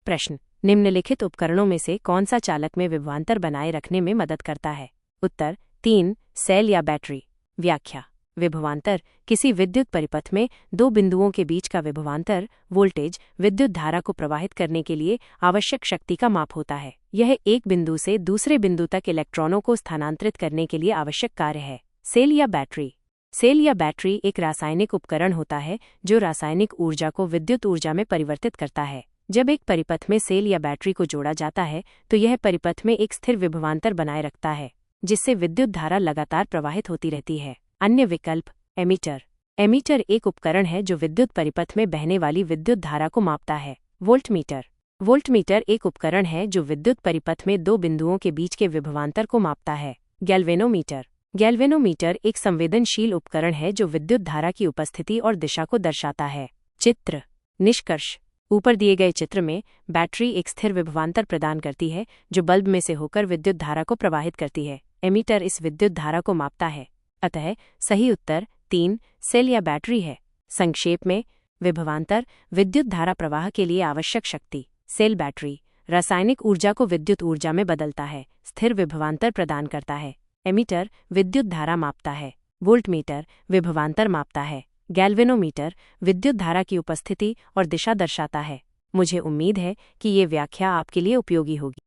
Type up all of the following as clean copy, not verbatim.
प्रश्न, निम्नलिखित उपकरणों में से कौन सा चालक में विभवांतर बनाए रखने में मदद करता है? उत्तर 3, सेल या बैटरी। व्याख्या, विभवांतर किसी विद्युत परिपथ में दो बिंदुओं के बीच का विभवांतर, वोल्टेज, विद्युत धारा को प्रवाहित करने के लिए आवश्यक शक्ति का माप होता है। यह एक बिंदु से दूसरे बिंदु तक इलेक्ट्रॉनों को स्थानांतरित करने के लिए आवश्यक कार्य है। सेल या बैटरी। सेल या बैटरी एक रासायनिक उपकरण होता है जो रासायनिक ऊर्जा को विद्युत ऊर्जा में परिवर्तित करता है। जब एक परिपथ में सेल या बैटरी को जोड़ा जाता है तो यह परिपथ में एक स्थिर विभवांतर बनाए रखता है, जिससे विद्युत धारा लगातार प्रवाहित होती रहती है। अन्य विकल्प, एमीटर। एमीटर एक उपकरण है जो विद्युत परिपथ में बहने वाली विद्युत धारा को मापता है। वोल्टमीटर। वोल्टमीटर एक उपकरण है जो विद्युत परिपथ में दो बिंदुओं के बीच के विभवांतर को मापता है। गैल्वेनोमीटर। गैल्वेनोमीटर एक संवेदनशील उपकरण है जो विद्युत धारा की उपस्थिति और दिशा को दर्शाता है। चित्र। निष्कर्ष, ऊपर दिए गए चित्र में बैटरी एक स्थिर विभवांतर प्रदान करती है जो बल्ब में से होकर विद्युत धारा को प्रवाहित करती है। एमीटर इस विद्युत धारा को मापता है। अतः सही उत्तर 3, सेल या बैटरी है। संक्षेप में, विभवांतर विद्युत धारा प्रवाह के लिए आवश्यक शक्ति, सेल बैटरी रासायनिक ऊर्जा को विद्युत ऊर्जा में बदलता है, स्थिर विभवांतर प्रदान करता है। एमीटर विद्युत धारा मापता है। वोल्टमीटर विभवांतर मापता है। गैल्वेनोमीटर विद्युत धारा की उपस्थिति और दिशा दर्शाता है। मुझे उम्मीद है कि ये व्याख्या आपके लिए उपयोगी होगी।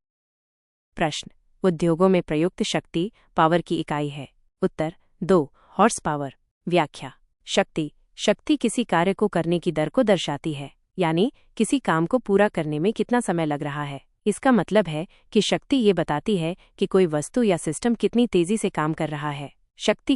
प्रश्न, उद्योगों में प्रयुक्त शक्ति पावर की इकाई है। उत्तर 2, हॉर्स पावर। व्याख्या, शक्ति किसी कार्य को करने की दर को दर्शाती है, यानी किसी काम को पूरा करने में कितना समय लग रहा है। इसका मतलब है कि शक्ति ये बताती है कि कोई वस्तु या सिस्टम कितनी तेजी से काम कर रहा है। शक्ति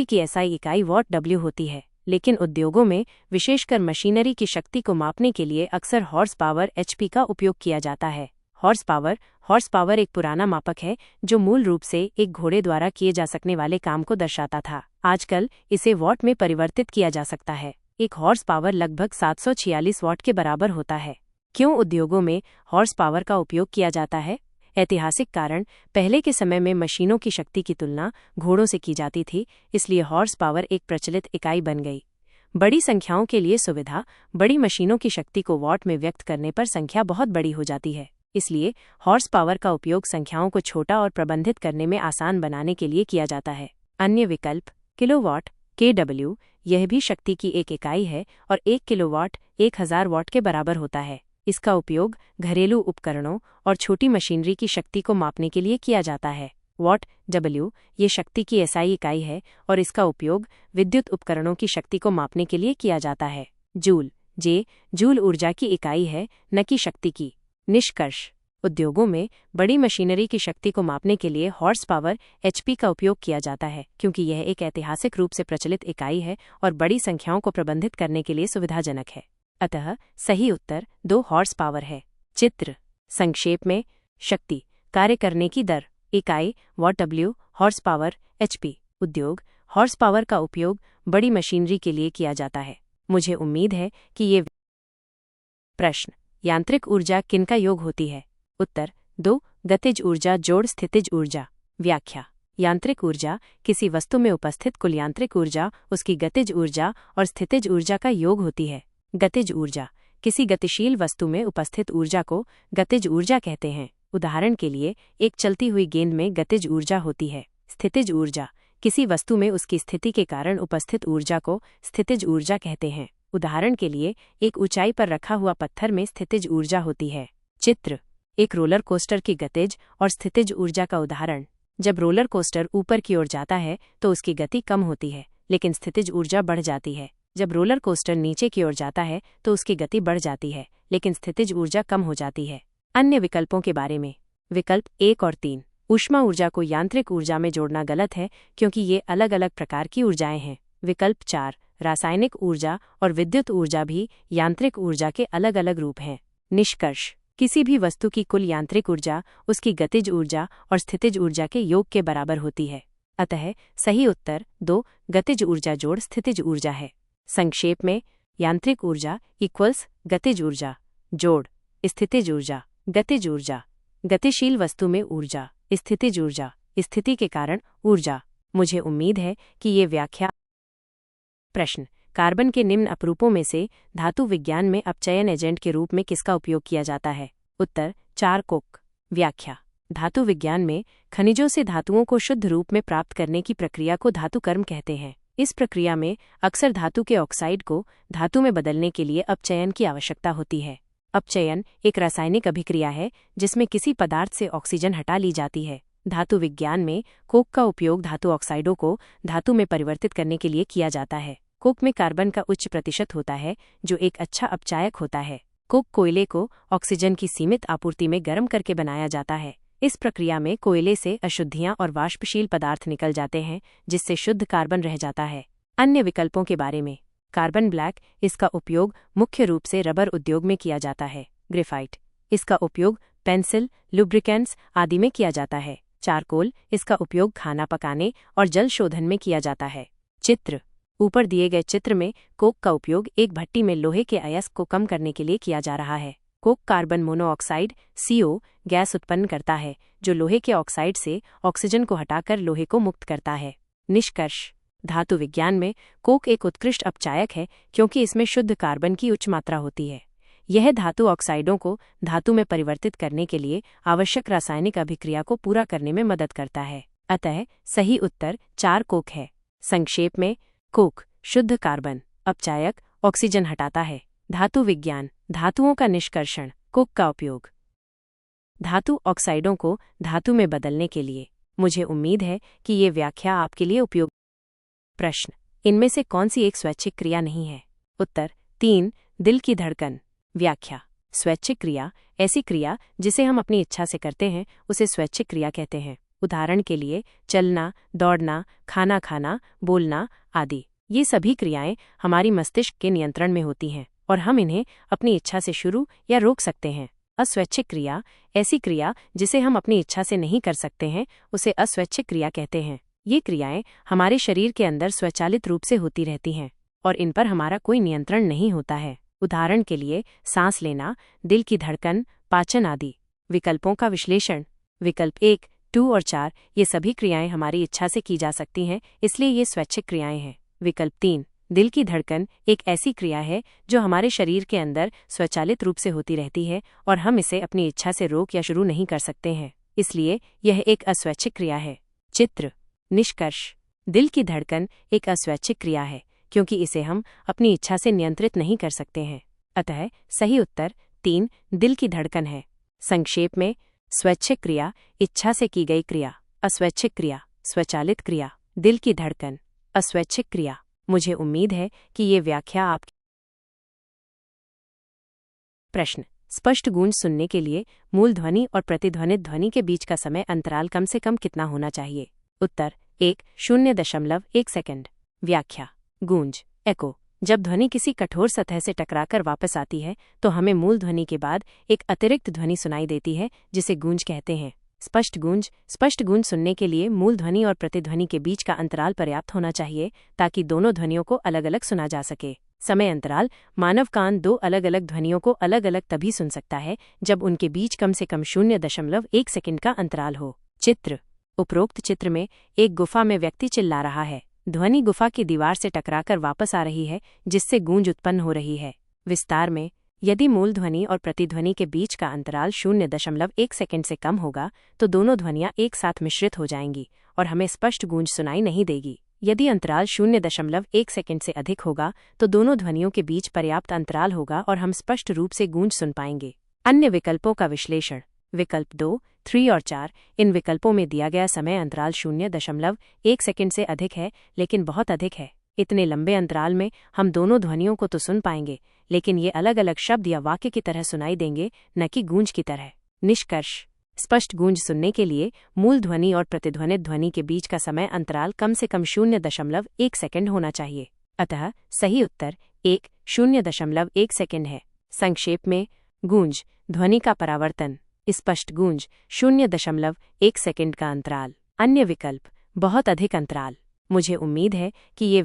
की एसआई इकाई वॉट W होती है, लेकिन उद्योगों में विशेषकर मशीनरी की शक्ति को मापने के लिए अक्सर हॉर्स पावर HP का उपयोग किया जाता है। हॉर्स पावर एक पुराना मापक है जो मूल रूप से एक घोड़े द्वारा किए जा सकने वाले काम को दर्शाता था। आजकल इसे वॉट में परिवर्तित किया जा सकता है। एक हॉर्स पावर लगभग 746 वॉट के बराबर होता है। क्यों उद्योगों में हॉर्स पावर का उपयोग किया जाता है? ऐतिहासिक कारण, पहले के समय में मशीनों की शक्ति की तुलना घोड़ों से की जाती थी, इसलिए हॉर्स पावर एक प्रचलित इकाई बन गई। बड़ी संख्याओं के लिए सुविधा, बड़ी मशीनों की शक्ति को वॉट में व्यक्त करने पर संख्या बहुत बड़ी हो जाती है, इसलिए हॉर्स पावर का उपयोग संख्याओं को छोटा और प्रबंधित करने में आसान बनाने के लिए किया जाता है। अन्य विकल्प, किलोवाट kW, यह भी शक्ति की एक इकाई है और 1 किलोवाट 1000 वॉट के बराबर होता है। इसका उपयोग घरेलू उपकरणों और छोटी मशीनरी की शक्ति को मापने के लिए किया जाता है। वॉट W ये शक्ति की एसआई इकाई है और इसका उपयोग विद्युत उपकरणों की शक्ति को मापने के लिए किया जाता है। जूल ऊर्जा की इकाई है, न कि शक्ति की। निष्कर्ष, उद्योगों में बड़ी मशीनरी की शक्ति को मापने के लिए हॉर्स पावर HP का उपयोग किया जाता है, क्योंकि यह एक ऐतिहासिक रूप से प्रचलित इकाई है और बड़ी संख्याओं को प्रबंधित करने के लिए सुविधाजनक है। अतः सही उत्तर 2, हॉर्स पावर है। चित्र। संक्षेप में, शक्ति, कार्य करने की दर, इकाई what W, horse power HP। उद्योग, हॉर्स पावर का उपयोग बड़ी मशीनरी के लिए किया जाता है। मुझे उम्मीद है कि ये। प्रश्न, यांत्रिक ऊर्जा किनका योग होती है? उत्तर 2, गतिज ऊर्जा जोड़ स्थितिज ऊर्जा। व्याख्या, यांत्रिक ऊर्जा किसी वस्तु में उपस्थित कुल यांत्रिक ऊर्जा, उसकी गतिज ऊर्जा और स्थितिज ऊर्जा का योग होती है। गतिज ऊर्जा किसी गतिशील वस्तु में उपस्थित ऊर्जा को गतिज ऊर्जा कहते हैं। उदाहरण के लिए, एक चलती हुई गेंद में गतिज ऊर्जा होती है। स्थितिज ऊर्जा किसी वस्तु में उसकी स्थिति के कारण उपस्थित ऊर्जा को स्थितिज ऊर्जा कहते हैं। उदाहरण के लिए, एक ऊंचाई पर रखा हुआ पत्थर में स्थितिज ऊर्जा होती है। चित्र। एक रोलर कोस्टर की गतिज और स्थितिज ऊर्जा का उदाहरण। जब रोलर कोस्टर ऊपर की ओर जाता है तो उसकी गति कम होती है, लेकिन स्थितिज ऊर्जा बढ़ जाती है। जब रोलर कोस्टर नीचे की ओर जाता है तो उसकी गति बढ़ जाती है, लेकिन स्थितिज ऊर्जा कम हो जाती है। अन्य विकल्पों के बारे में। विकल्प 1 और 3, ऊष्मा ऊर्जा को यांत्रिक ऊर्जा में जोड़ना गलत है क्योंकि ये अलग अलग प्रकार की ऊर्जाएं हैं। विकल्प 4, रासायनिक ऊर्जा और विद्युत ऊर्जा भी यांत्रिक ऊर्जा के अलग अलग रूप हैं। निष्कर्ष, किसी भी वस्तु की कुल यांत्रिक ऊर्जा उसकी गतिज ऊर्जा और स्थितिज ऊर्जा के योग के बराबर होती है। अतः सही उत्तर 2, गतिज ऊर्जा जोड़ स्थितिज ऊर्जा है। संक्षेप में, यांत्रिक ऊर्जा इक्वल्स गतिज ऊर्जा जोड़ स्थितिज ऊर्जा। गतिज ऊर्जा गतिशील वस्तु में ऊर्जा, स्थितिज ऊर्जा स्थिति के कारण ऊर्जा। मुझे उम्मीद है कि ये व्याख्या। प्रश्न, कार्बन के निम्न अपरूपों में से धातु विज्ञान में अपचयन एजेंट के रूप में किसका उपयोग किया जाता है? उत्तर 4 कोक। व्याख्या। धातु विज्ञान में खनिजों से धातुओं को शुद्ध रूप में प्राप्त करने की प्रक्रिया को धातुकर्म कहते हैं। इस प्रक्रिया में अक्सर धातु के ऑक्साइड को धातु में बदलने के लिए अपचयन की आवश्यकता होती है। अपचयन एक रासायनिक अभिक्रिया है जिसमें किसी पदार्थ से ऑक्सीजन हटा ली जाती है। धातु विज्ञान में कोक का उपयोग धातु ऑक्साइडों को धातु में परिवर्तित करने के लिए किया जाता है। कोक में कार्बन का उच्च प्रतिशत होता है जो एक अच्छा अपचायक होता है। कोक कोयले को ऑक्सीजन की सीमित आपूर्ति में गर्म करके बनाया जाता है। इस प्रक्रिया में कोयले से अशुद्धियां और वाष्पशील पदार्थ निकल जाते हैं जिससे शुद्ध कार्बन रह जाता है। अन्य विकल्पों के बारे में कार्बन ब्लैक, इसका उपयोग मुख्य रूप से रबर उद्योग में किया जाता है। ग्रेफाइट, इसका उपयोग पेंसिल, लुब्रिकेंट्स आदि में किया जाता है। चारकोल, इसका उपयोग खाना पकाने और जल शोधन में किया जाता है। चित्र। ऊपर दिए गए चित्र में कोक का उपयोग एक भट्टी में लोहे के अयस्क को कम करने के लिए किया जा रहा है। Coke carbon monoxide CO gas उत्पन्न करता है जो लोहे के ऑक्साइड से ऑक्सीजन को हटाकर लोहे को मुक्त करता है। निष्कर्ष। धातु विज्ञान में कोक एक उत्कृष्ट अपचायक है क्योंकि इसमें शुद्ध कार्बन की उच्च मात्रा होती है। यह धातु ऑक्साइडों को धातु में परिवर्तित करने के लिए आवश्यक रासायनिक अभिक्रिया को पूरा करने में मदद करता है। अतः सही उत्तर 4 कोक है। संक्षेप में, कोक शुद्ध कार्बन अपचायक ऑक्सीजन हटाता है। धातु विज्ञान, धातुओं का निष्कर्षण, कोक का उपयोग धातु ऑक्साइडों को धातु में बदलने के लिए। मुझे उम्मीद है कि ये व्याख्या आपके लिए उपयोग। प्रश्न, इनमें से कौन सी एक स्वैच्छिक क्रिया नहीं है? उत्तर 3 दिल की धड़कन। व्याख्या। स्वैच्छिक क्रिया ऐसी क्रिया जिसे हम अपनी इच्छा से करते हैं उसे स्वैच्छिक क्रिया कहते हैं। उदाहरण के लिए चलना, दौड़ना, खाना खाना, बोलना आदि। ये सभी क्रियाएं हमारी मस्तिष्क के नियंत्रण में होती हैं और हम इन्हें अपनी इच्छा से शुरू या रोक सकते हैं। अस्वैच्छिक क्रिया ऐसी क्रिया जिसे हम अपनी इच्छा से नहीं कर सकते हैं उसे अस्वैच्छिक क्रिया कहते हैं। ये क्रियाएं हमारे शरीर के अंदर स्वचालित रूप से होती रहती हैं और इन पर हमारा कोई नियंत्रण नहीं होता है। उदाहरण के लिए सांस लेना, दिल की धड़कन, पाचन आदि। विकल्पों का विश्लेषण। विकल्प 1, 2 और 4 ये सभी क्रियाएं हमारी इच्छा से की जा सकती हैं, इसलिए ये स्वैच्छिक क्रियाएं हैं। विकल्प 3, दिल की धड़कन एक ऐसी क्रिया है जो हमारे शरीर के अंदर स्वचालित रूप से होती रहती है और हम इसे अपनी इच्छा से रोक या शुरू नहीं कर सकते हैं, इसलिए यह एक अस्वैच्छिक क्रिया है। चित्र। निष्कर्ष। दिल की धड़कन एक अस्वैच्छिक क्रिया है क्योंकि इसे हम अपनी इच्छा से नियंत्रित नहीं कर सकते हैं। अतः सही उत्तर 3 दिल की धड़कन है। संक्षेप में, स्वैच्छिक क्रिया इच्छा से की गई क्रिया, अस्वैच्छिक क्रिया स्वचालित क्रिया, दिल की धड़कन अस्वैच्छिक क्रिया। मुझे उम्मीद है कि ये व्याख्या आपकी। प्रश्न, स्पष्ट गूंज सुनने के लिए मूल ध्वनि और प्रतिध्वनित ध्वनि के बीच का समय अंतराल कम से कम कितना होना चाहिए? उत्तर 1 0.1 सेकंड। व्याख्या। गूंज एको जब ध्वनि किसी कठोर सतह से टकराकर वापस आती है तो हमें मूल ध्वनि के बाद एक अतिरिक्त ध्वनि सुनाई देती है जिसे गूंज कहते हैं। स्पष्ट गूंज सुनने के लिए मूल ध्वनि और प्रतिध्वनि के बीच का अंतराल पर्याप्त होना चाहिए ताकि दोनों ध्वनियों को अलग अलग सुना जा सके। समय अंतराल। मानव कान 2 अलग अलग ध्वनियों को अलग अलग तभी सुन सकता है जब उनके बीच कम से कम 0.1 सेकंड का अंतराल हो। चित्र। उपरोक्त चित्र में एक गुफा में व्यक्ति चिल्ला रहा है। ध्वनि गुफा की दीवार से टकराकर वापस आ रही है जिससे गूंज उत्पन्न हो रही है। विस्तार में, यदि मूल ध्वनि और प्रतिध्वनि के बीच का अंतराल 0.1 सेकंड से कम होगा तो दोनों ध्वनियां एक साथ मिश्रित हो जाएंगी और हमें स्पष्ट गूंज सुनाई नहीं देगी। यदि अंतराल 0.1 सेकंड से अधिक होगा तो दोनों ध्वनियों के बीच पर्याप्त अंतराल होगा और हम स्पष्ट रूप से गूंज सुन पाएंगे। अन्य विकल्पों का विश्लेषण। विकल्प 2, 3 और 4। इन विकल्पों में दिया गया समय अंतराल 0.1 सेकंड से अधिक है लेकिन बहुत अधिक है। इतने लंबे अंतराल में हम दोनों ध्वनियों को तो सुन पाएंगे लेकिन ये अलग अलग शब्द या वाक्य की तरह सुनाई देंगे, न कि गूंज की तरह। निष्कर्ष। स्पष्ट गूंज सुनने के लिए मूल ध्वनि और प्रतिध्वनित ध्वनि के बीच का समय अंतराल कम से कम 0.1 सेकंड होना चाहिए। अतः सही उत्तर 1 0.1 सेकंड है। संक्षेप में, गूंज ध्वनि का परावर्तन, स्पष्ट गूंज 0.1 सेकंड का अंतराल। अन्य विकल्प बहुत अधिक अंतराल। मुझे उम्मीद है कि ये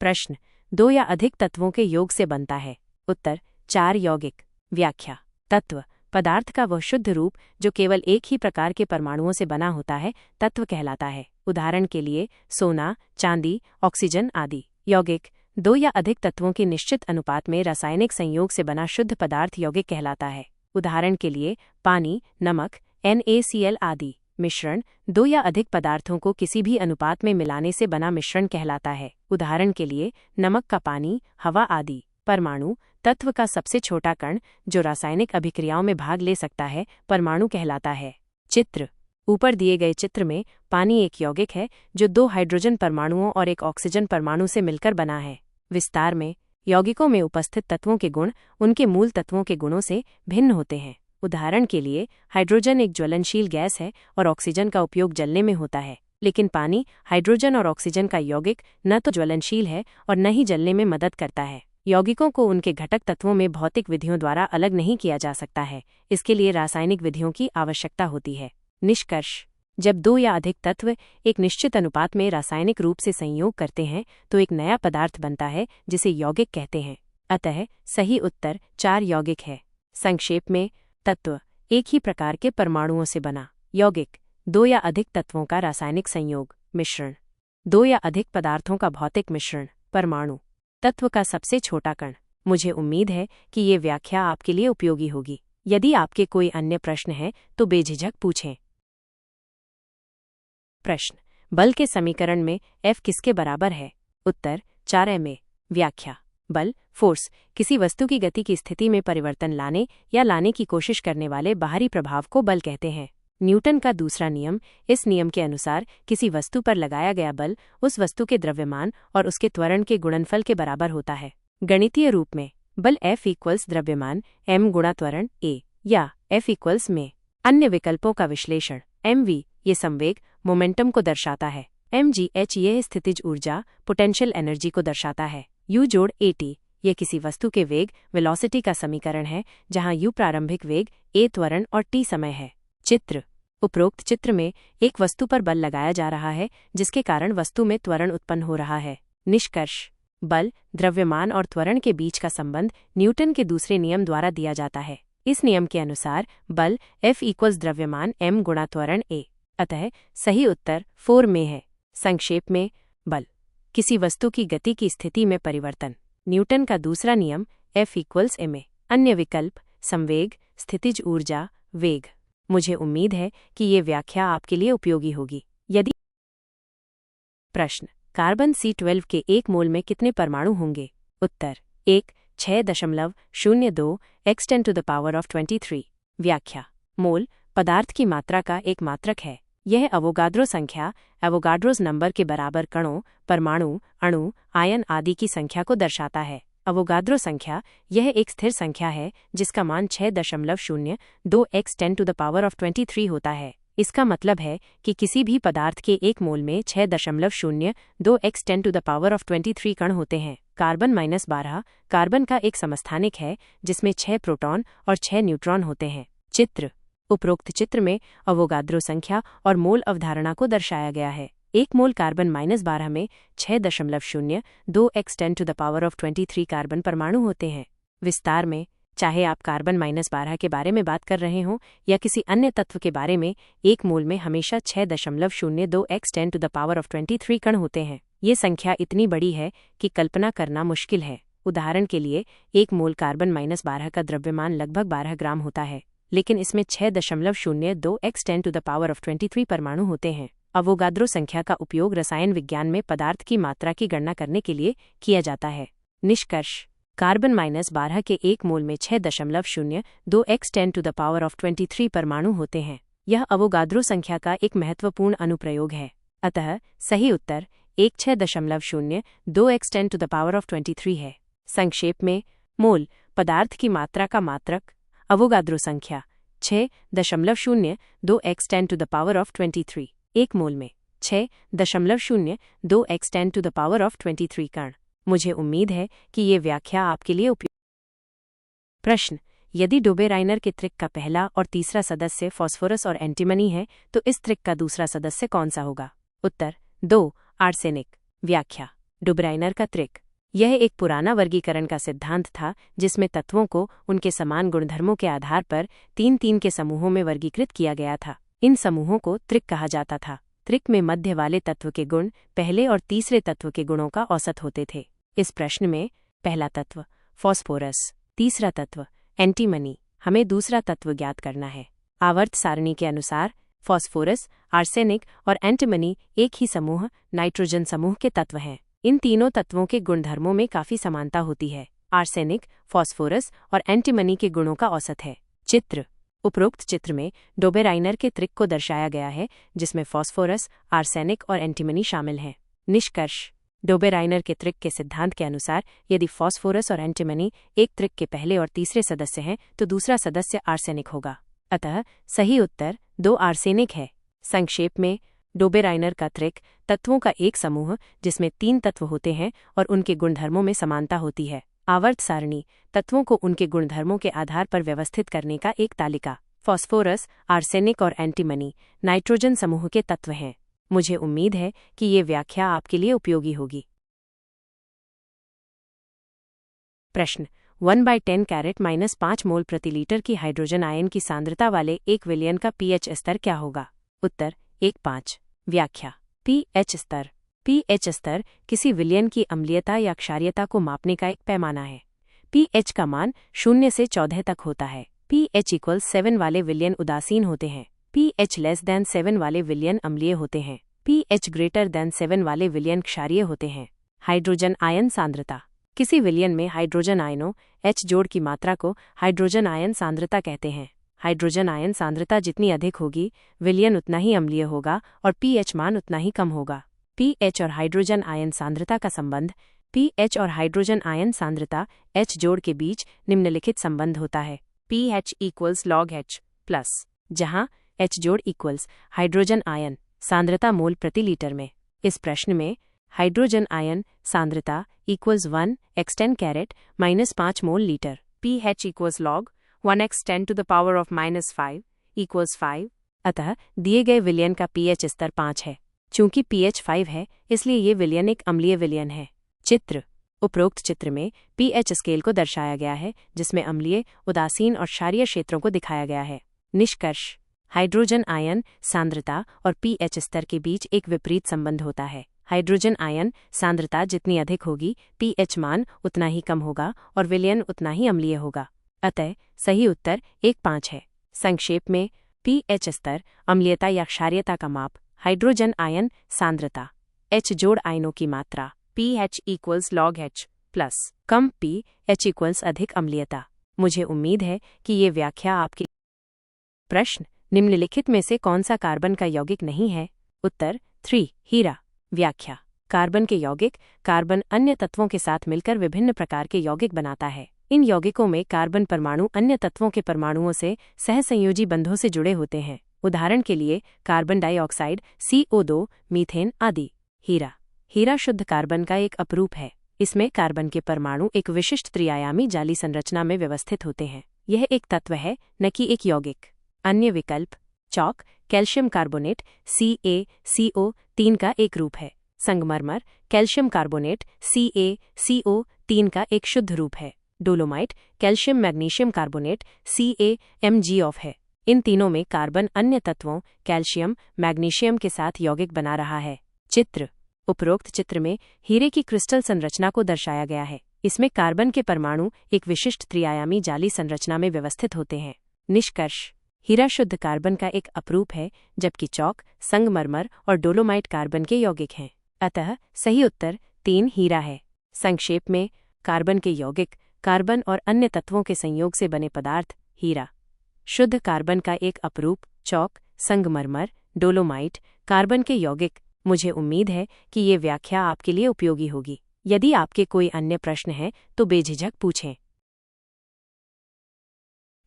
प्रश्न 2 या अधिक तत्वों के योग से बनता है। उत्तर 4 यौगिक। व्याख्या। तत्व पदार्थ का वह शुद्ध रूप जो केवल एक ही प्रकार के परमाणुओं से बना होता है तत्व कहलाता है। उदाहरण के लिए सोना, चांदी, ऑक्सीजन आदि। यौगिक दो या अधिक तत्वों के निश्चित अनुपात में रासायनिक संयोग से बना शुद्ध पदार्थ यौगिक कहलाता है। उदाहरण के लिए पानी, नमक, NaCl आदि। मिश्रण दो या अधिक पदार्थों को किसी भी अनुपात में मिलाने से बना मिश्रण कहलाता है। उदाहरण के लिए नमक का पानी, हवा आदि। परमाणु तत्व का सबसे छोटा कण जो रासायनिक अभिक्रियाओं में भाग ले सकता है परमाणु कहलाता है। चित्र ऊपर दिए गए चित्र में पानी एक यौगिक है जो 2 हाइड्रोजन परमाणुओं और एक ऑक्सीजन परमाणु से मिलकर बना है। विस्तार में यौगिकों में उपस्थित तत्वों के गुण उनके मूल तत्वों के गुणों से भिन्न होते हैं। उदाहरण के लिए हाइड्रोजन एक ज्वलनशील गैस है और ऑक्सीजन का उपयोग जलने में होता है, लेकिन पानी हाइड्रोजन और ऑक्सीजन का यौगिक न तो ज्वलनशील है और न ही जलने में मदद करता है। यौगिकों को उनके घटक तत्वों में भौतिक विधियों द्वारा अलग नहीं किया जा सकता है, इसके लिए रासायनिक विधियों की आवश्यकता होती है। निष्कर्ष जब 2 या अधिक तत्व एक निश्चित अनुपात में रासायनिक रूप से संयोग करते हैं तो एक नया पदार्थ बनता है जिसे यौगिक कहते हैं। अतः सही उत्तर 4 यौगिक है। संक्षेप में तत्व एक ही प्रकार के परमाणुओं से बना, यौगिक 2 या अधिक तत्वों का रासायनिक संयोग, मिश्रण 2 या अधिक पदार्थों का भौतिक मिश्रण, परमाणु तत्व का सबसे छोटा कण। मुझे उम्मीद है कि ये व्याख्या आपके लिए उपयोगी होगी। यदि आपके कोई अन्य प्रश्न है तो बेझिझक पूछें। प्रश्न बल के समीकरण में F किसके बराबर है? उत्तर 4 ma। व्याख्या बल फोर्स किसी वस्तु की गति की स्थिति में परिवर्तन लाने या लाने की कोशिश करने वाले बाहरी प्रभाव को बल कहते हैं। न्यूटन का दूसरा नियम, इस नियम के अनुसार किसी वस्तु पर लगाया गया बल उस वस्तु के द्रव्यमान और उसके त्वरण के गुणनफल के बराबर होता है। गणितीय रूप में बल F = द्रव्यमान m गुणा त्वरण a या F = में। अन्य विकल्पों का विश्लेषण mv ये संवेग मोमेंटम को दर्शाता है, mgh यह स्थितिज ऊर्जा पोटेंशियल एनर्जी को दर्शाता है, u जोड़ at यह किसी वस्तु के वेग वेलोसिटी का समीकरण है जहां u प्रारंभिक वेग, a त्वरण और t समय है। चित्र उपरोक्त चित्र में एक वस्तु पर बल लगाया जा रहा है जिसके कारण वस्तु में त्वरण उत्पन्न हो रहा है। निष्कर्ष बल, द्रव्यमान और त्वरण के बीच का संबंध न्यूटन के दूसरे नियम द्वारा दिया जाता है। इस नियम के अनुसार बल F = द्रव्यमान m गुणा त्वरण a। अतः सही उत्तर 4 में है। संक्षेप में बल किसी वस्तु की गति की स्थिति में परिवर्तन, न्यूटन का दूसरा नियम F = ma। अन्य विकल्प संवेग, स्थितिज ऊर्जा, वेग। मुझे उम्मीद है कि ये व्याख्या आपके लिए उपयोगी होगी। यदि प्रश्न कार्बन C12 के 1 मोल में कितने परमाणु होंगे? उत्तर 1 6.02 x 10⁻23। व्याख्या मोल पदार्थ की मात्रा का एक मात्रक है। यह अवोगाद्रो संख्या एवोगाड्रोस नंबर के बराबर कणों, परमाणु, अणु, आयन आदि की संख्या को दर्शाता है। अवोगाद्रो संख्या यह एक स्थिर संख्या है जिसका मान 6.02 x 10⁻23 होता है। इसका मतलब है कि किसी भी पदार्थ के 1 मोल में 6.02 x 10⁻23 कण होते हैं। कार्बन -12 कार्बन का एक समस्थानिक है जिसमें 6 प्रोटॉन और 6 न्यूट्रॉन होते हैं। चित्र उपरोक्त चित्र में अवोगाद्रो संख्या और मोल अवधारणा को दर्शाया गया है। 1 मोल कार्बन -12 में 6.02 x 10⁻23 कार्बन परमाणु होते हैं। विस्तार में चाहे आप कार्बन -12 के बारे में बात कर रहे हों या किसी अन्य तत्व के बारे में, 1 मोल में हमेशा 6.02 x 10⁻23 कण होते हैं। ये संख्या इतनी बड़ी है कि कल्पना करना मुश्किल है। उदाहरण के लिए 1 मोल कार्बन -12 का द्रव्यमान लगभग 12 ग्राम होता है, लेकिन इसमें 6.02 x 10⁻23 परमाणु होते हैं। अवोगाद्रो संख्या का उपयोग रसायन विज्ञान में पदार्थ की मात्रा की गणना करने के लिए किया जाता है। निष्कर्ष कार्बन -12 के 1 मोल में 6.02 x 10⁻23 परमाणु होते हैं। यह अवोगाद्रो संख्या का एक महत्वपूर्ण अनुप्रयोग है। अतः सही उत्तर 6.02 x 10⁻23 है। संक्षेप में मोल पदार्थ की मात्रा का मात्रक, अवोगाद्रो संख्या 6.02 x 10⁻23। 1 मोल में 6.02 x 10⁻23 कण। मुझे उम्मीद है कि ये व्याख्या आपके लिए उपयोगी। प्रश्न यदि डोबेराइनर के त्रिक का पहला और तीसरा सदस्य फास्फोरस और एंटीमनी है तो इस त्रिक का दूसरा सदस्य कौन सा होगा? उत्तर 2 आर्सेनिक। व्याख्या डोबेराइनर का त्रिक यह एक पुराना वर्गीकरण का सिद्धांत था जिसमें तत्वों को उनके समान गुणधर्मों के आधार पर 3-3 के समूहों में वर्गीकृत किया गया था। इन समूहों को त्रिक कहा जाता था। त्रिक में मध्य वाले तत्व के गुण पहले और तीसरे तत्व के गुणों का औसत होते थे। इस प्रश्न में पहला तत्व फॉस्फोरस, तीसरा तत्व एंटीमनी, हमें दूसरा तत्व ज्ञात करना है। आवर्त सारणी के अनुसार फॉस्फोरस, आर्सेनिक और एंटीमनी एक ही समूह नाइट्रोजन समूह के तत्व हैं। इन तीनों तत्वों के गुणधर्मों में काफी समानता होती है। आर्सेनिक, फॉस्फोरस और एंटीमनी के गुणों का औसत है। चित्र, उपरोक्त चित्र में डोबेराइनर के त्रिक को दर्शाया गया है, जिसमें फॉस्फोरस, आर्सेनिक और एंटीमनी शामिल हैं। निष्कर्ष, डोबेराइनर के त्रिक के सिद्धांत के अनुसार यदि फॉस्फोरस और एंटीमनी एक त्रिक के पहले और तीसरे सदस्य हैं तो दूसरा सदस्य आर्सेनिक होगा। अतः सही उत्तर 2 आर्सेनिक है। संक्षेप में, डोबेराइनर का त्रिक तत्वों का एक समूह जिसमें 3 तत्व होते हैं और उनके गुणधर्मों में समानता होती है। आवर्त सारणी तत्वों को उनके गुणधर्मों के आधार पर व्यवस्थित करने का एक तालिका। फॉस्फोरस, आर्सेनिक और एंटीमनी नाइट्रोजन समूह के तत्व हैं। मुझे उम्मीद है कि ये व्याख्या आपके लिए उपयोगी होगी। प्रश्न 1/10 कैरेट -5 मोल प्रति लीटर की हाइड्रोजन आयन की सांद्रता वाले एक विलयन का पीएच स्तर क्या होगा? उत्तर 1.5। व्याख्या, पीएच स्तर। पीएच स्तर किसी विलयन की अम्लीयता या क्षारीयता को मापने का एक पैमाना है। पीएच का मान 0 से 14 तक होता है। pH = 7 वाले विलयन उदासीन होते हैं। pH < 7 वाले विलयन अम्लीय होते हैं। pH < 7 वाले विलयन क्षारीय होते हैं। हाइड्रोजन आयन सांद्रता, किसी विलयन में हाइड्रोजन आयनों H जोड़ की मात्रा को हाइड्रोजन आयन सांद्रता कहते हैं। हाइड्रोजन आयन सांद्रता जितनी अधिक होगी, विलयन उतना ही अम्लीय होगा और pH मान उतना ही कम होगा। pH और हाइड्रोजन आयन सांद्रता का संबंध, pH और हाइड्रोजन आयन सांद्रता H जोड़ के बीच निम्नलिखित संबंध होता है। pH = log H+, जहां H जोड़ = हाइड्रोजन आयन सांद्रता मोल प्रति लीटर में। इस प्रश्न में हाइड्रोजन आयन सांद्रता = 1/10 caret -5 mole litre. pH = log 1/10 5 = 5। अतः दिए गए विलयन का pH स्तर 5 है। चूंकि pH 5 है, इसलिए ये विलयन एक अम्लीय विलयन है। चित्र, उपरोक्त चित्र में pH स्केल को दर्शाया गया है, जिसमें अम्लीय, उदासीन और क्षारीय क्षेत्रों को दिखाया गया है। निष्कर्ष, हाइड्रोजन आयन सांद्रता और pH स्तर के बीच एक विपरीत संबंध होता है। हाइड्रोजन आयन सांद्रता जितनी अधिक होगी, pH मान उतना ही कम होगा और विलयन उतना ही अम्लीय होगा। अतः सही उत्तर 1.5 है। संक्षेप में, pH स्तर अम्लीयता या क्षारीयता का माप, हाइड्रोजन आयन सांद्रता, H जोड़ आयनों की मात्रा, pH = log H+, कम pH = अधिक अम्लीयता। मुझे उम्मीद है कि ये व्याख्या आपकी। प्रश्न, निम्नलिखित में से कौन सा कार्बन का यौगिक नहीं है? उत्तर 3 हीरा। व्याख्या, कार्बन के यौगिक कार्बन अन्य तत्वों के साथ मिलकर विभिन्न प्रकार के यौगिक बनाता है। इन यौगिकों में कार्बन परमाणु अन्य तत्वों के परमाणुओं से सहसंयोजी बंधों से जुड़े होते हैं। उदाहरण के लिए कार्बन डाइऑक्साइड, CO2, मीथेन आदि। हीरा, हीरा शुद्ध कार्बन का एक अपरूप है। इसमें कार्बन के परमाणु एक विशिष्ट त्रिआयामी जाली संरचना में व्यवस्थित होते हैं। यह एक तत्व है, न कि एक यौगिक। अन्य विकल्प, चॉक, कैल्शियम कार्बोनेट, CaCO3 का एक रूप है। संगमरमर, कैल्शियम कार्बोनेट, CaCO3 का एक शुद्ध रूप है। Dolomite, calcium magnesium carbonate, CaMgO है। इन तीनों में कार्बन अन्य तत्वों कैल्शियम, मैग्नीशियम के साथ यौगिक बना रहा है। चित्र, उपरोक्त चित्र में हीरे की क्रिस्टल संरचना को दर्शाया गया है। इसमें कार्बन के परमाणु एक विशिष्ट त्रिआयामी जाली संरचना में व्यवस्थित होते हैं। निष्कर्ष, हीरा शुद्ध कार्बन का एक अपरूप है, जबकि चॉक, संगमरमर और डोलोमाइट कार्बन के यौगिक हैं। अतः सही उत्तर 3 हीरा है। संक्षेप में, कार्बन के यौगिक कार्बन और अन्य तत्वों के संयोग से बने पदार्थ हीरा, शुद्ध कार्बन का एक अपरूप चॉक, संगमरमर, डोलोमाइट कार्बन के यौगिक। मुझे उम्मीद है कि ये व्याख्या आपके लिए उपयोगी होगी। यदि आपके कोई अन्य प्रश्न हैं तो बेझिझक पूछें।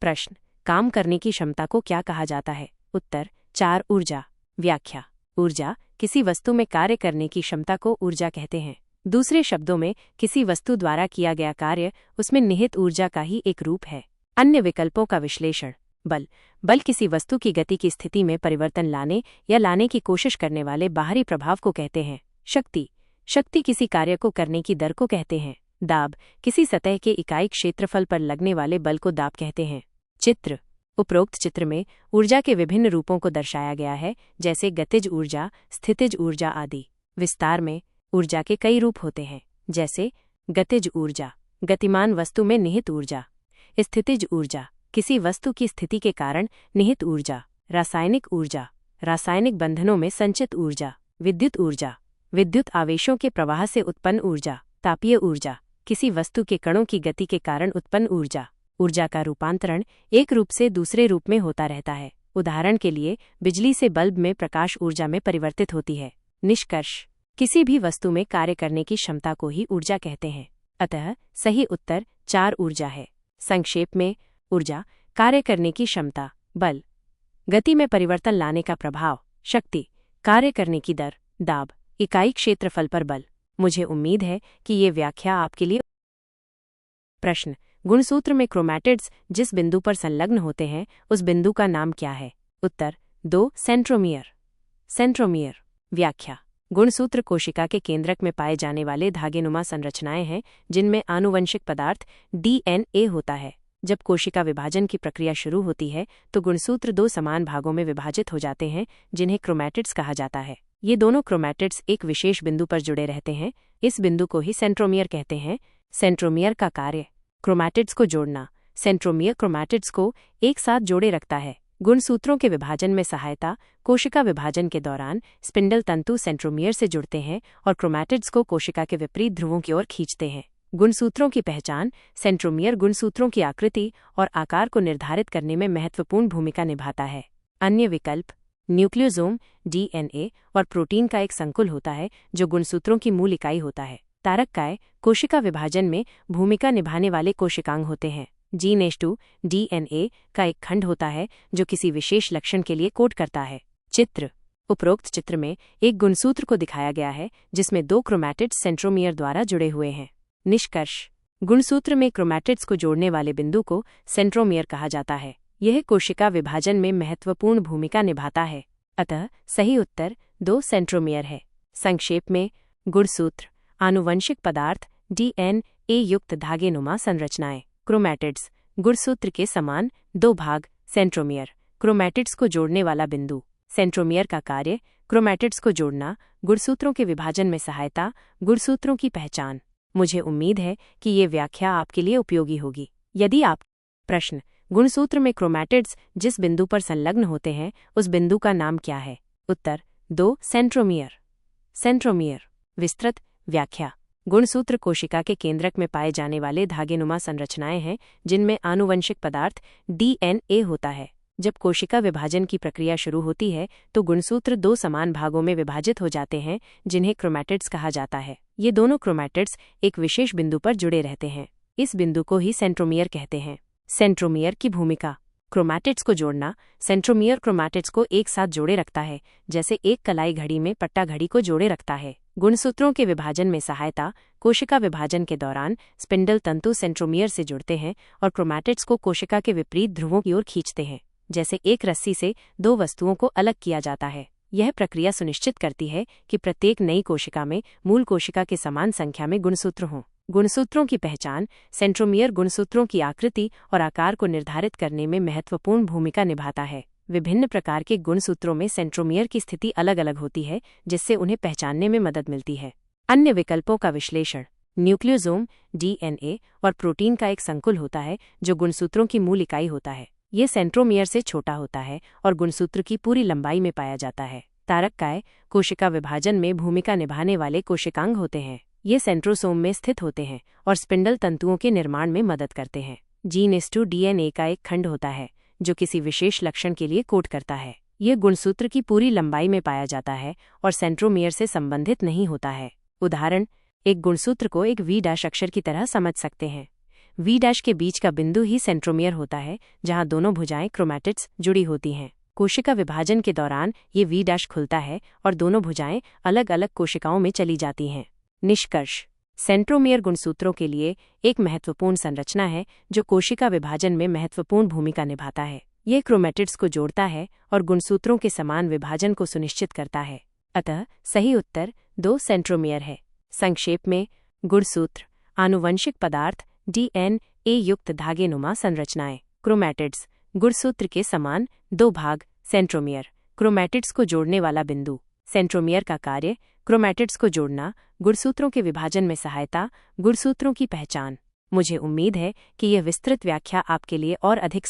प्रश्न, काम करने की क्षमता को क्या कहा जाता है? उत्तर 4 ऊर्जा। व्याख्या, ऊर्जा किसी वस्तु में कार्य करने की क्षमता को ऊर्जा कहते हैं। दूसरे शब्दों में, किसी वस्तु द्वारा किया गया कार्य उसमें निहित ऊर्जा का ही एक रूप है। अन्य विकल्पों का विश्लेषण, बल किसी वस्तु की गति की स्थिति में परिवर्तन लाने या लाने की कोशिश करने वाले बाहरी प्रभाव को कहते हैं। शक्ति किसी कार्य को करने की दर को कहते हैं। दाब किसी सतह के इकाई क्षेत्रफल पर लगने वाले बल को दाब कहते हैं। चित्र, उपरोक्त चित्र में ऊर्जा के विभिन्न रूपों को दर्शाया गया है, जैसे गतिज ऊर्जा, स्थितिज ऊर्जा आदि। विस्तार में ऊर्जा के कई रूप होते हैं, जैसे गतिज ऊर्जा, गतिमान वस्तु में निहित ऊर्जा। स्थितिज ऊर्जा, किसी वस्तु की स्थिति के कारण निहित ऊर्जा। रासायनिक ऊर्जा, रासायनिक बंधनों में संचित ऊर्जा। विद्युत ऊर्जा, विद्युत आवेशों के प्रवाह से उत्पन्न ऊर्जा। तापीय ऊर्जा, किसी वस्तु के कणों की गति के कारण उत्पन्न ऊर्जा। ऊर्जा का रूपांतरण एक रूप से दूसरे रूप में होता रहता है। उदाहरण के लिए बिजली से बल्ब में प्रकाश ऊर्जा में परिवर्तित होती है। निष्कर्ष, किसी भी वस्तु में कार्य करने की क्षमता को ही ऊर्जा कहते हैं। अतः सही उत्तर 4 ऊर्जा है। संक्षेप में, ऊर्जा कार्य करने की क्षमता, बल, गति में परिवर्तन लाने का प्रभाव, शक्ति, कार्य करने की दर, दाब, इकाई क्षेत्रफल पर बल। मुझे उम्मीद है कि ये व्याख्या आपके लिए। प्रश्न, गुणसूत्र में क्रोमैटिड्स जिस बिंदु पर संलग्न होते हैं उस बिंदु का नाम क्या है? उत्तर 2 सेंट्रोमियर। सेंट्रोमियर। व्याख्या, गुणसूत्र कोशिका के केंद्रक में पाए जाने वाले धागेनुमा संरचनाएं हैं जिनमें आनुवंशिक पदार्थ DNA होता है। जब कोशिका विभाजन की प्रक्रिया शुरू होती है तो गुणसूत्र 2 समान भागों में विभाजित हो जाते हैं जिन्हें क्रोमैटिड्स कहा जाता है। ये दोनों क्रोमैटिड्स एक विशेष बिंदु पर जुड़े रहते हैं। इस बिंदु को ही सेंट्रोमियर कहते हैं। सेंट्रोमियर का कार्य, क्रोमैटिड्स को जोड़ना। सेंट्रोमियर क्रोमैटिड्स को एक साथ जोड़े रखता है। गुणसूत्रों के विभाजन में सहायता, कोशिका विभाजन के दौरान स्पिंडल तंतु सेंट्रोमियर से जुड़ते हैं और क्रोमैटिड्स को कोशिका के विपरीत ध्रुवों की ओर खींचते हैं। गुणसूत्रों की पहचान, सेंट्रोमियर गुणसूत्रों की आकृति और आकार को निर्धारित करने में महत्वपूर्ण भूमिका निभाता है। अन्य विकल्प, न्यूक्लियोसोम DNA और प्रोटीन का एक संकुल होता है जो गुणसूत्रों की मूल इकाई होता है। तारककाय कोशिका विभाजन में भूमिका निभाने वाले कोशिकांग होते हैं। जीन DNA का एक खंड होता है जो किसी विशेष लक्षण के लिए कोड करता है। चित्र, उपरोक्त चित्र में एक गुणसूत्र को दिखाया गया है जिसमें 2 क्रोमैटिड्स सेंट्रोमियर द्वारा जुड़े हुए हैं। निष्कर्ष, गुणसूत्र में क्रोमैटिड्स को जोड़ने वाले बिंदु को सेंट्रोमियर कहा जाता है। यह कोशिका विभाजन में महत्वपूर्ण भूमिका निभाता है। अतः सही उत्तर 2 सेंट्रोमियर है। संक्षेप में, गुणसूत्र आनुवंशिक पदार्थ DNA युक्त धागेनुमा संरचनाएं। क्रोमैटिड्स गुणसूत्र के समान 2 भाग। सेंट्रोमियर क्रोमैटिड्स को जोड़ने वाला बिंदु। सेंट्रोमियर का कार्य, क्रोमैटिड्स को जोड़ना, गुणसूत्रों के विभाजन में सहायता, गुणसूत्रों की पहचान। मुझे उम्मीद है कि ये व्याख्या आपके लिए उपयोगी होगी। यदि आप प्रश्न, गुणसूत्र में क्रोमैटिड्स जिस बिंदु पर संलग्न होते हैं उस बिंदु का नाम क्या है? उत्तर 2 सेंट्रोमियर। सेंट्रोमियर। विस्तृत व्याख्या, गुणसूत्र कोशिका के केंद्रक में पाए जाने वाले धागेनुमा संरचनाएं हैं जिनमें आनुवंशिक पदार्थ DNA होता है। जब कोशिका विभाजन की प्रक्रिया शुरू होती है तो गुणसूत्र 2 समान भागों में विभाजित हो जाते हैं जिन्हें क्रोमैटिड्स कहा जाता है। ये दोनों क्रोमैटिड्स एक विशेष बिंदु पर जुड़े रहते हैं। इस बिंदु को ही सेंट्रोमियर कहते हैं। सेंट्रोमियर की भूमिका, क्रोमैटिड्स को जोड़ना। सेंट्रोमियर क्रोमैटिड्स को एक साथ जोड़े रखता है जैसे एक कलाई घड़ी में पट्टा घड़ी को जोड़े रखता है। गुणसूत्रों के विभाजन में सहायता, कोशिका विभाजन के दौरान स्पिंडल तंतु सेंट्रोमियर से जुड़ते हैं और क्रोमैटिड्स को कोशिका के विपरीत ध्रुवों की ओर खींचते हैं जैसे एक रस्सी से 2 वस्तुओं को अलग किया जाता है। यह प्रक्रिया सुनिश्चित करती है कि प्रत्येक नई कोशिका में मूल कोशिका के समान संख्या में गुणसूत्र हों। गुणसूत्रों की पहचान, सेंट्रोमियर गुणसूत्रों की आकृति और आकार को निर्धारित करने में महत्वपूर्ण भूमिका निभाता है। विभिन्न प्रकार के गुणसूत्रों में सेंट्रोमियर की स्थिति अलग अलग होती है जिससे उन्हें पहचानने में मदद मिलती है। अन्य विकल्पों का विश्लेषण, न्यूक्लियोसोम DNA और प्रोटीन का एक संकुल होता है जो गुणसूत्रों की मूल इकाई होता है। ये सेंट्रोमियर से छोटा होता है और गुणसूत्र की पूरी लंबाई में पाया जाता है। तारककाय कोशिका विभाजन में भूमिका निभाने वाले कोशिकांग होते हैं। ये सेंट्रोसोम में स्थित होते हैं और स्पिंडल तंतुओं के निर्माण में मदद करते हैं। जीन DNA का एक खंड होता है जो किसी विशेष लक्षण के लिए कोड करता है। यह गुणसूत्र की पूरी लंबाई में पाया जाता है और सेंट्रोमियर से संबंधित नहीं होता है। उदाहरण, एक गुणसूत्र को एक V' अक्षर की तरह समझ सकते हैं। V' के बीच का बिंदु ही सेंट्रोमियर होता है जहां दोनों भुजाएं क्रोमैटिड्स जुड़ी होती हैं। कोशिका विभाजन के दौरान ये V' खुलता है और दोनों भुजाएं अलग अलग कोशिकाओं में चली जाती हैं। निष्कर्ष, सेंट्रोमियर गुणसूत्रों के लिए एक महत्वपूर्ण संरचना है जो कोशिका विभाजन में महत्वपूर्ण भूमिका निभाता है। यह क्रोमैटिड्स को जोड़ता है और गुणसूत्रों के समान विभाजन को सुनिश्चित करता है। अतः सही उत्तर 2 सेंट्रोमियर है। संक्षेप में, गुणसूत्र आनुवंशिक पदार्थ DNA युक्त धागेनुमा संरचनाएं। क्रोमैटिड्स गुणसूत्र के समान 2 भाग। सेंट्रोमियर क्रोमैटिड्स को जोड़ने वाला बिंदु। सेंट्रोमियर का कार्य, क्रोमैटिड्स को जोड़ना, गुणसूत्रों के विभाजन में सहायता, गुणसूत्रों की पहचान। मुझे उम्मीद है कि यह विस्तृत व्याख्या आपके लिए और अधिक।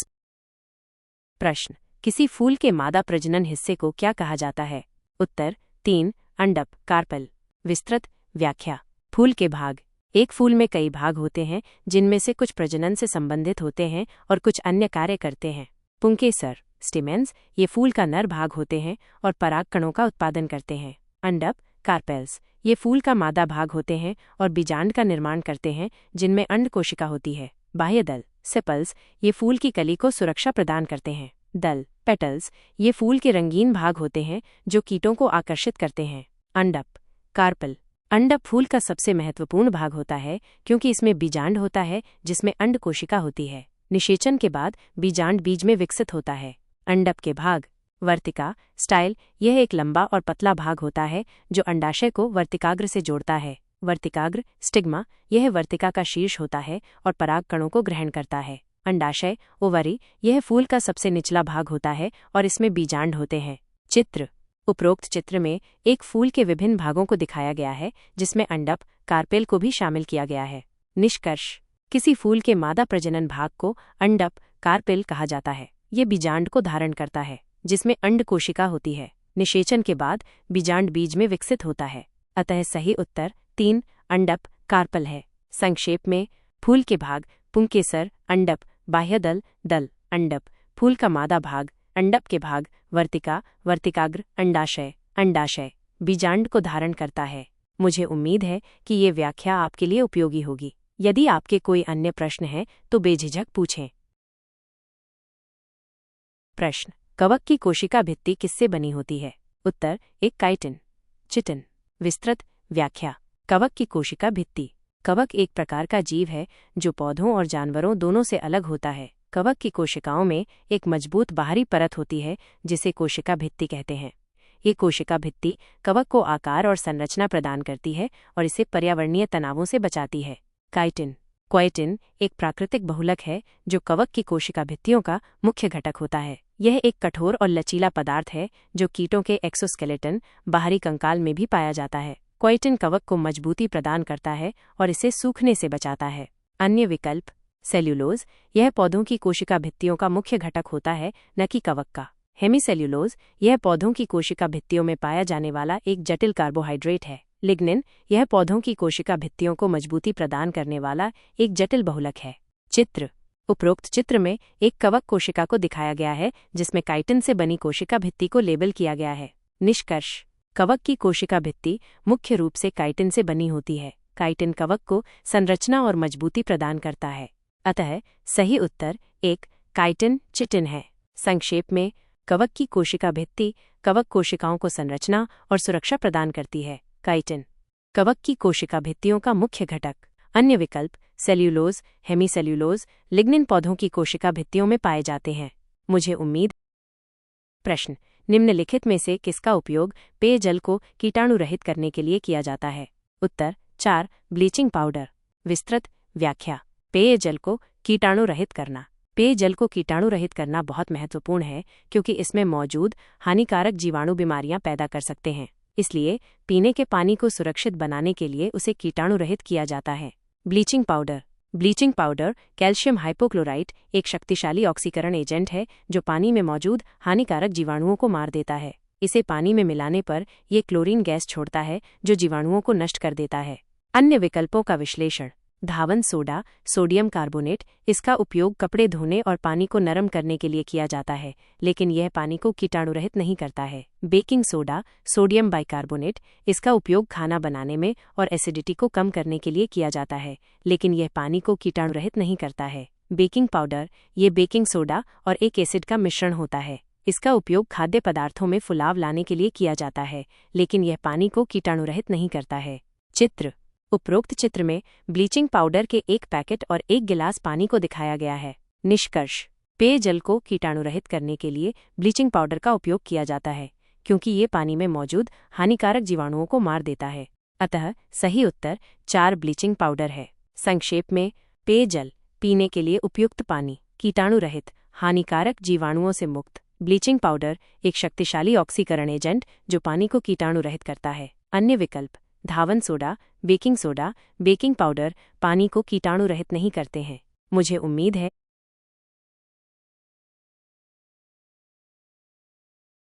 प्रश्न, किसी फूल के मादा प्रजनन हिस्से को क्या कहा जाता है? उत्तर 3, अंडप, कार्पेल। विस्तृत व्याख्या। फूल के भाग। एक फूल में कई भाग होते हैं जिनमें से कुछ प्रजनन से संबंधित होते हैं और कुछ अन्य कार्य करते हैं। पुंकेसर, स्टिमेन्स, ये फूल का नर भाग होते हैं और परागकणों का उत्पादन करते हैं। अंडप, कार्पेल्स, ये फूल का मादा भाग होते हैं और बीजांड का निर्माण करते हैं जिनमें अंड कोशिका होती है। बाह्यदल, सेपल्स, ये फूल की कली को सुरक्षा प्रदान करते हैं। दल, पेटल्स, ये फूल के रंगीन भाग होते हैं जो कीटों को आकर्षित करते हैं। अंडप, कार्पेल, अंडप फूल का सबसे महत्वपूर्ण भाग होता है क्योंकि इसमें बीजांड होता है जिसमें अंड कोशिका होती है। निषेचन के बाद बीजांड बीज में विकसित होता है। अंडप के भाग। वर्तिका, स्टाइल, यह एक लंबा और पतला भाग होता है जो अंडाशय को वर्तिकाग्र से जोड़ता है। वर्तिकाग्र, स्टिग्मा, यह वर्तिका का शीर्ष होता है और परागकणों को ग्रहण करता है। अंडाशय, ओवरी, यह फूल का सबसे निचला भाग होता है और इसमें बीजांड होते हैं। चित्र। उपरोक्त चित्र में एक फूल के विभिन्न भागों को दिखाया गया है जिसमें अंडप, कार्पेल को भी शामिल किया गया है। निष्कर्ष, किसी फूल के मादा प्रजनन भाग को अंडप, कार्पेल कहा जाता है। ये बीजांड को धारण करता है जिसमें अंड कोशिका होती है। निषेचन के बाद बीजांड बीज में विकसित होता है। अतः सही उत्तर 3, अंडप, कार्पेल है। संक्षेप में, फूल के भाग: पुंकेसर, अंडप, बाह्यदल, दल, अंडप, फूल का मादा भाग, अंडप के भाग, वर्तिका, वर्तिकाग्र, अंडाशय, अंडाशय, बीजांड को धारण करता है। मुझे उम्मीद है कि ये व्याख्या आपके लिए उपयोगी होगी। यदि आपके कोई अन्य प्रश्न हैं तो बेझिझक पूछें। प्रश्न, कवक की कोशिका भित्ति किससे बनी होती है? उत्तर 1, काइटिन, चिटिन। विस्तृत व्याख्या। कवक की कोशिका भित्ति। कवक एक प्रकार का जीव है जो पौधों और जानवरों दोनों से अलग होता है। कवक की कोशिकाओं में एक मजबूत बाहरी परत होती है जिसे कोशिका भित्ति कहते हैं। ये कोशिका भित्ति कवक को आकार और संरचना प्रदान करती है और इसे पर्यावरणीय तनावों से बचाती है। काइटिन, क्वाइटिन एक प्राकृतिक बहुलक है जो कवक की कोशिका भित्तियों का मुख्य घटक होता है। यह एक कठोर और लचीला पदार्थ है जो कीटों के एक्सोस्केलेटन, बाहरी कंकाल में भी पाया जाता है। क्वाइटिन कवक को मजबूती प्रदान करता है और इसे सूखने से बचाता है। अन्य विकल्प: सेल्यूलोज, यह पौधों की कोशिका भित्तियों का मुख्य घटक होता है, न कि कवक का। हेमीसेल्यूलोज, यह पौधों की कोशिका भित्तियों में पाया जाने वाला एक जटिल कार्बोहाइड्रेट है। लिग्निन, यह पौधों की कोशिका भित्तियों को मजबूती प्रदान करने वाला एक जटिल बहुलक है। चित्र। उपरोक्त चित्र में एक कवक कोशिका को दिखाया गया है जिसमें काइटिन से बनी कोशिका भित्ति को लेबल किया गया है। निष्कर्ष, कवक की कोशिका भित्ति मुख्य रूप से काइटिन से बनी होती है। काइटिन कवक को संरचना और मजबूती प्रदान करता है। अतः सही उत्तर 1, काइटिन, चिटिन है। संक्षेप में, कवक की कोशिका भित्ति कवक कोशिकाओं को संरचना और सुरक्षा प्रदान करती है। काइटिन कवक की कोशिका भित्तियों का मुख्य घटक। अन्य विकल्प: सेल्यूलोज, हेमीसेल्यूलोज, लिग्निन पौधों की कोशिका भित्तियों में पाए जाते हैं। मुझे उम्मीद। प्रश्न, निम्नलिखित में से किसका उपयोग पेयजल को कीटाणु रहित करने के लिए किया जाता है? उत्तर 4, ब्लीचिंग पाउडर। विस्तृत व्याख्या। पेयजल को कीटाणु रहित करना। पेयजल को कीटाणु रहित करना बहुत महत्वपूर्ण है क्योंकि इसमें मौजूद हानिकारक जीवाणु बीमारियां पैदा कर सकते हैं। इसलिए पीने के पानी को सुरक्षित बनाने के लिए उसे कीटाणु रहित किया जाता है। Bleaching powder. Bleaching powder calcium hypochlorite एक शक्तिशाली ऑक्सीकरण एजेंट है जो पानी में मौजूद हानिकारक जीवाणुओं को मार देता है। इसे पानी में मिलाने पर यह क्लोरीन गैस छोड़ता है जो जीवाणुओं को नष्ट कर देता है। अन्य विकल्पों का विश्लेषण। धावन सोडा, सोडियम कार्बोनेट, इसका उपयोग कपड़े धोने और पानी को नरम करने के लिए किया जाता है, लेकिन यह पानी को कीटाणुरहित नहीं करता है। बेकिंग सोडा, सोडियम बाइकार्बोनेट, इसका उपयोग खाना बनाने में और एसिडिटी को कम करने के लिए किया जाता है, लेकिन यह पानी को कीटाणुरहित नहीं करता है। बेकिंग पाउडर, ये बेकिंग सोडा और एक एसिड का मिश्रण होता है। इसका उपयोग खाद्य पदार्थों में फुलाव लाने के लिए किया जाता है, लेकिन यह पानी को कीटाणुरहित नहीं करता है। चित्र। उपरोक्त चित्र में ब्लीचिंग पाउडर के एक पैकेट और एक गिलास पानी को दिखाया गया है। निष्कर्ष, पेयजल को कीटाणुरहित करने के लिए ब्लीचिंग पाउडर का उपयोग किया जाता है क्योंकि ये पानी में मौजूद हानिकारक जीवाणुओं को मार देता है। अतः सही उत्तर 4, ब्लीचिंग पाउडर है। संक्षेप में, पेयजल पीने के लिए उपयुक्त पानी, कीटाणुरहित, हानिकारक जीवाणुओं से मुक्त। ब्लीचिंग पाउडर एक शक्तिशाली ऑक्सीकरण एजेंट जो पानी को कीटाणुरहित करता है। अन्य विकल्प धावन soda, baking soda, baking powder पानी को कीटाणु रहित नहीं करते हैं। मुझे उम्मीद है।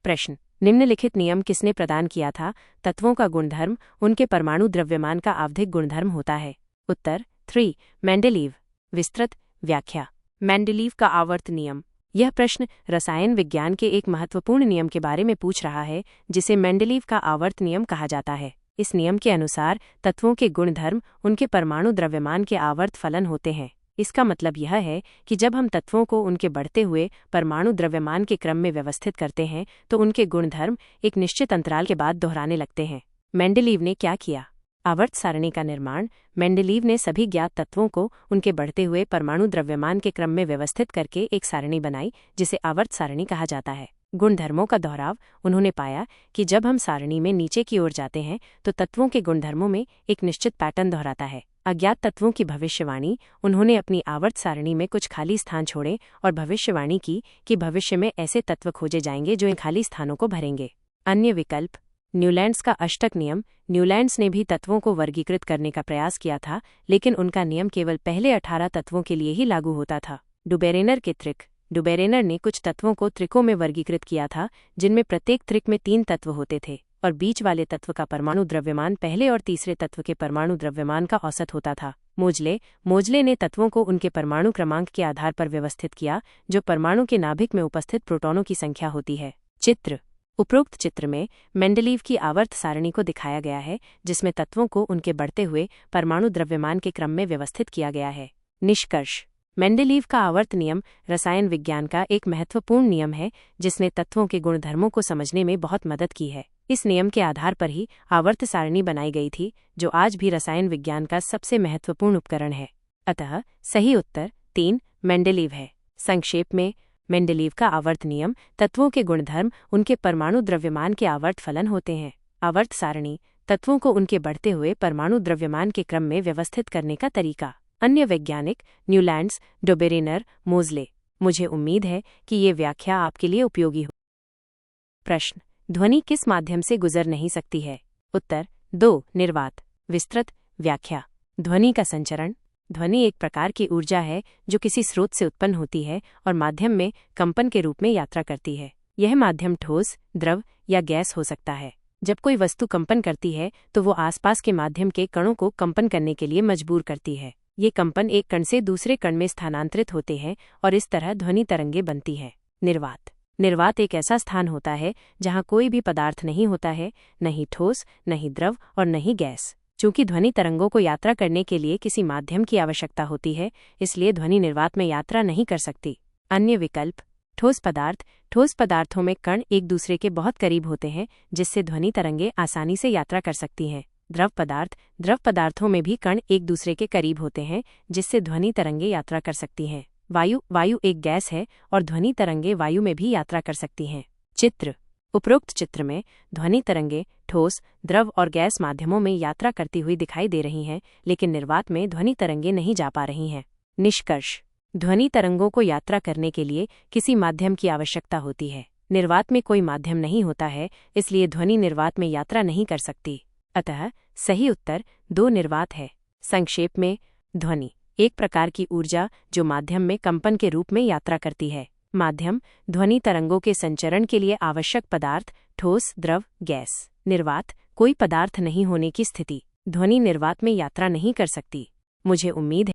प्रश्न, निम्नलिखित नियम किसने प्रदान किया था? तत्वों का गुणधर्म उनके परमाणु द्रव्यमान का आवधिक गुणधर्म होता है। उत्तर 3 मेंडेलीव। विस्तृत व्याख्या। मेंडेलीव का आवर्त नियम। यह प्रश्न रसायन विज्ञान के एक महत्वपूर्ण नियम के बारे में पूछ रहा है जिसे मेंडेलीव का आवर्त नियम कहा जाता है। इस नियम के अनुसार तत्वों के गुणधर्म उनके परमाणु द्रव्यमान के आवर्त फलन होते हैं। इसका मतलब यह है कि जब हम तत्वों को उनके बढ़ते हुए परमाणु द्रव्यमान के क्रम में व्यवस्थित करते हैं तो उनके गुणधर्म एक निश्चित अंतराल के बाद दोहराने लगते हैं। मेंडेलीव ने क्या किया? आवर्त सारणी का निर्माण। मेंडेलीव ने सभी ज्ञात तत्वों को उनके बढ़ते हुए परमाणु द्रव्यमान के क्रम में व्यवस्थित करके एक सारणी बनाई जिसे आवर्त सारणी कहा जाता है। गुणधर्मों का दोहराव। उन्होंने पाया कि जब हम सारणी में नीचे की ओर जाते हैं तो तत्वों के गुणधर्मों में एक निश्चित पैटर्न दोहराता है। अज्ञात तत्वों की भविष्यवाणी। उन्होंने अपनी आवर्त सारणी में कुछ खाली स्थान छोड़े और भविष्यवाणी की कि भविष्य में ऐसे तत्व खोजे जाएंगे जो इन खाली स्थानों को भरेंगे। अन्य विकल्प न्यूलैंड्स का अष्टक नियम। न्यूलैंड्स ने भी तत्वों को वर्गीकृत करने का प्रयास किया था, लेकिन उनका नियम केवल पहले 18 तत्वों के लिए ही लागू होता था। डुबेरेनर के त्रिक। डुबेरेनर ने कुछ तत्वों को त्रिकों में वर्गीकृत किया था जिनमें प्रत्येक त्रिक में 3 तत्व होते थे और बीच वाले तत्व का परमाणु द्रव्यमान पहले और तीसरे तत्व के परमाणु द्रव्यमान का औसत होता था। मोजले ने तत्वों को उनके परमाणु क्रमांक के आधार पर व्यवस्थित किया जो परमाणु के नाभिक में उपस्थित प्रोटॉनों की संख्या होती है। चित्र। उपरोक्त चित्र में मेंडेलीव की आवर्त सारणी को दिखाया गया है जिसमें तत्वों को उनके बढ़ते हुए परमाणु द्रव्यमान के क्रम में व्यवस्थित किया गया है। निष्कर्ष। मेंडेलीव का आवर्त नियम रसायन विज्ञान का एक महत्वपूर्ण नियम है जिसने तत्वों के गुणधर्मों को समझने में बहुत मदद की है। इस नियम के आधार पर ही आवर्त सारणी बनाई गई थी जो आज भी रसायन विज्ञान का सबसे महत्वपूर्ण उपकरण है। अतः सही उत्तर 3 मेंडेलीव है। संक्षेप में, मेंडेलीव का आवर्त नियम तत्वों के गुणधर्म उनके परमाणु द्रव्यमान के आवर्त फलन होते हैं। आवर्त सारणी तत्वों को उनके बढ़ते हुए परमाणु द्रव्यमान के क्रम में व्यवस्थित करने का तरीका। अन्य वैज्ञानिक न्यूलैंड्स, डुबेरेनर, मोजले। मुझे उम्मीद है कि ये व्याख्या आपके लिए उपयोगी हो। प्रश्न, ध्वनि किस माध्यम से गुजर नहीं सकती है? उत्तर 2 निर्वात। विस्तृत व्याख्या। ध्वनि का संचरण। ध्वनि एक प्रकार की ऊर्जा है जो किसी स्रोत से उत्पन्न होती है और माध्यम में कंपन के रूप में यात्रा करती है। यह माध्यम ठोस, द्रव या गैस हो सकता है। जब कोई वस्तु कंपन करती है तो वो आसपास के माध्यम के कणों को कंपन करने के लिए मजबूर करती है। ये कंपन एक कण से दूसरे कण में स्थानांतरित होते हैं और इस तरह ध्वनि तरंगें बनती है। निर्वात। निर्वात एक ऐसा स्थान होता है जहाँ कोई भी पदार्थ नहीं होता है, न ही ठोस, न ही द्रव और न ही गैस। चूंकि ध्वनि तरंगों को यात्रा करने के लिए किसी माध्यम की आवश्यकता होती है, इसलिए ध्वनि निर्वात में यात्रा नहीं कर सकती। अन्य विकल्प ठोस पदार्थ। ठोस पदार्थों में कण एक दूसरे के बहुत करीब होते हैं जिससे ध्वनि तरंगें आसानी से यात्रा कर सकती हैं। द्रव पदार्थ। द्रव पदार्थों में भी कण एक दूसरे के करीब होते हैं जिससे ध्वनि तरंगें यात्रा कर सकती हैं। वायु एक गैस है और ध्वनि तरंगें वायु में भी यात्रा कर सकती हैं। चित्र। उपरोक्त चित्र में ध्वनि तरंगें ठोस, द्रव और गैस माध्यमों में यात्रा करती हुई दिखाई दे रही हैं, लेकिन निर्वात में ध्वनि तरंगें नहीं जा पा रही हैं। निष्कर्ष। ध्वनि तरंगों को यात्रा करने के लिए किसी माध्यम की आवश्यकता होती है। निर्वात में कोई माध्यम नहीं होता है, इसलिए ध्वनि निर्वात में यात्रा नहीं कर सकती। अतः सही उत्तर 2 निर्वात है। संक्षेप में, ध्वनि एक प्रकार की ऊर्जा जो माध्यम में कंपन के रूप में यात्रा करती है। माध्यम ध्वनि तरंगों के संचरण के लिए आवश्यक पदार्थ ठोस, द्रव, गैस। निर्वात कोई पदार्थ नहीं होने की स्थिति। ध्वनि निर्वात में यात्रा नहीं कर सकती। मुझे उम्मीद है